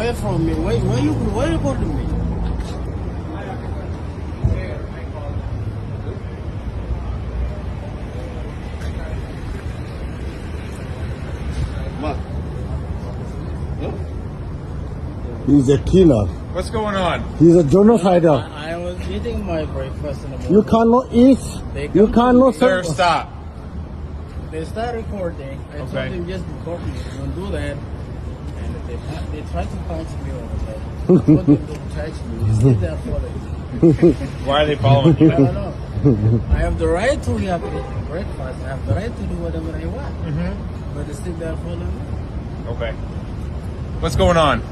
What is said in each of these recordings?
away from me. Why you recording me? What? He's a killer. What's going on? He's a genocider. I was eating my breakfast in the morning. You cannot eat. You cannot Sir, serve. stop. They start recording. I told Okay. them just record me. Don't do that. And they try to punch me over there. I told them don't touch me. You sit there for it. Why are they following I you? don't know. I have the right to have breakfast. I have the right to do whatever I want. But they sit there following me. Okay. What's going on?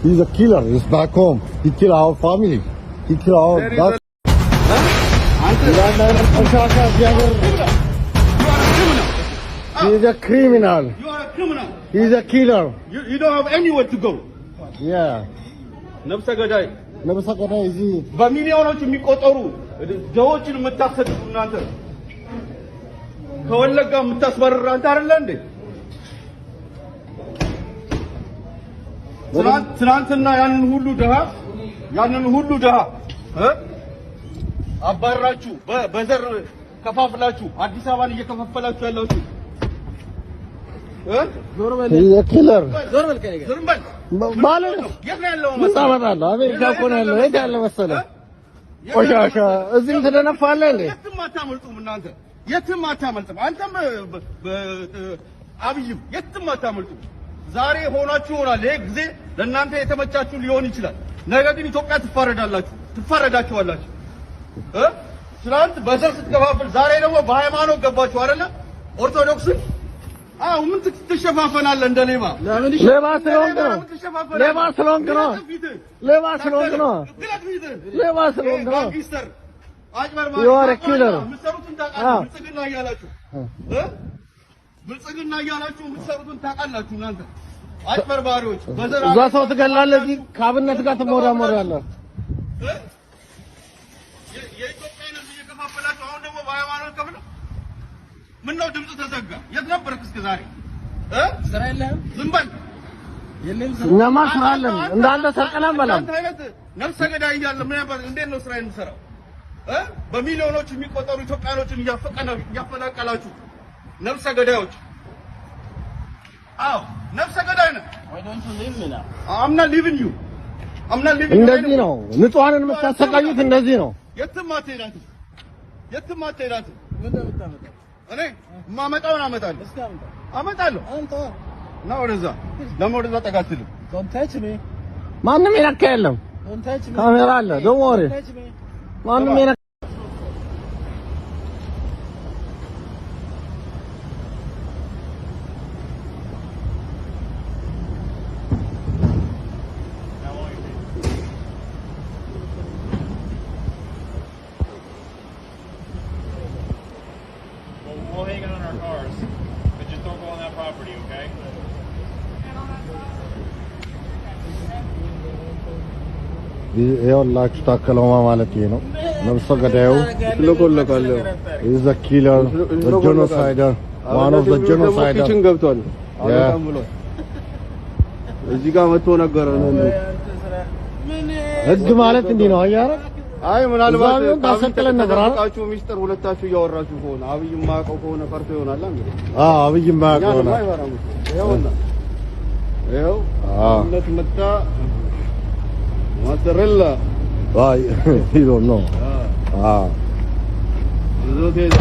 He's a killer. He's back home. He killed our family. He killed our. There is He's a criminal. You are a criminal. He's a killer. You don't have anywhere to go. Yeah. ነፍሰ ገዳይ ነብሰ ገዳይ እዚህ በሚሊዮኖች የሚቆጠሩ ጀዎችን የምታሰድዱ እናንተ ከወለጋ የምታስበርር አንተ አይደለ እንዴ? ትናንትና ያንን ሁሉ ድሃ አባራችሁ በዘር ከፋፍላችሁ አዲስ አበባን እየከፋፈላችሁ ያላችሁ ዞር በል ኪለር ዞር በል ከኔ ጋር ዝም በል ማለት ነው። የት ነው ያለው? ምን ታመጣለህ? አሜሪካ እኮ ነው ያለው። የት ያለ መሰለህ? ቆሻሻ እዚህም ትደነፋለህ እንዴ? የትም አታመልጡም እናንተ፣ የትም አታመልጥም። አንተም አብይም የትም አታመልጡም። ዛሬ ሆናችሁ ይሆናል። ይሄ ጊዜ ለእናንተ የተመቻችሁ ሊሆን ይችላል። ነገ ግን ኢትዮጵያ ትፋረዳችኋላችሁ። ትናንት በዘር ስትከፋፍል፣ ዛሬ ደግሞ በሃይማኖት ገባችሁ አይደለ? ኦርቶዶክስን ምን ትሸፋፈናለህ? እንደ ሌባ ስለሆንክ ነው። ጋንጊስተር አጭበርባሪ የምትሰሩትን ታውቃላችሁ። ብልጽግና እያላችሁ የምትሰሩትን ታውቃላችሁ እናንተ አጭበርባሪዎች። እዛ ሰው ትገላለህ፣ እዚህ ከአብነት ጋር ትሞዳሞዳለህ። የኢትዮጵያን ሕዝብ እየከፋፈላችሁ አሁን ደግሞ በሃይማኖት ከፍለው ምነው ድምፅ ተዘጋ? የት ነበርክ እስከ ዛሬ? ስራ የለህም? ዝም በል። እኛማ ስራ አለን እንዳንተ ሰርቀናል በላም። አንተ አይነት ነፍሰ ገዳይ እያለ ምን ያባል? እንዴት ነው ስራ የምትሰራው? በሚሊዮኖች የሚቆጠሩ ኢትዮጵያኖችን እያፈናቀላችሁ ነፍሰ ገዳዮች። ነፍሰ ገዳይ ነህ። Why don't you leave me now? I'm not leaving you. እንደዚህ ነው ንጹሃንን የምታሰቃዩት፣ እንደዚህ ነው። የትም አትሄዳትም። ምን እንደምታመጣው እኔ የማመጣውን አመጣለሁ። እስኪ አመጣለሁ። አንተ እና ወደዛ ጠጋ አትልም። don't touch me. ማንም የነካ የለም። Don't touch me. ካሜራ አለ። don't worry. Touch me. ማንም የነካ We'll hang it on our cars, but just don't go on that property, okay? ይኸውላችሁ ታከለማ ማለት ይሄ ነው። ነፍሰ ገዳዩ ለቆለቃለሁ is a killer, the genocider, one of the genocider ኪችን ገብቷል። አላም ብሎ እዚህ ጋር መጥቶ ነገር ነው። ህግ ማለት እንዲህ ነው። አያረክ አይ ምናልባት ታሰቅለን ነበር አቃችሁ ሚስጥር ሁለታችሁ እያወራችሁ ከሆነ አብይም ማቀው ከሆነ ፈርቶ ይሆናል እንዴ? አብይም ማቀው ነው። ይኸው እነት መጣ ማተረላ አይ you don't know ይዞት ሄደ።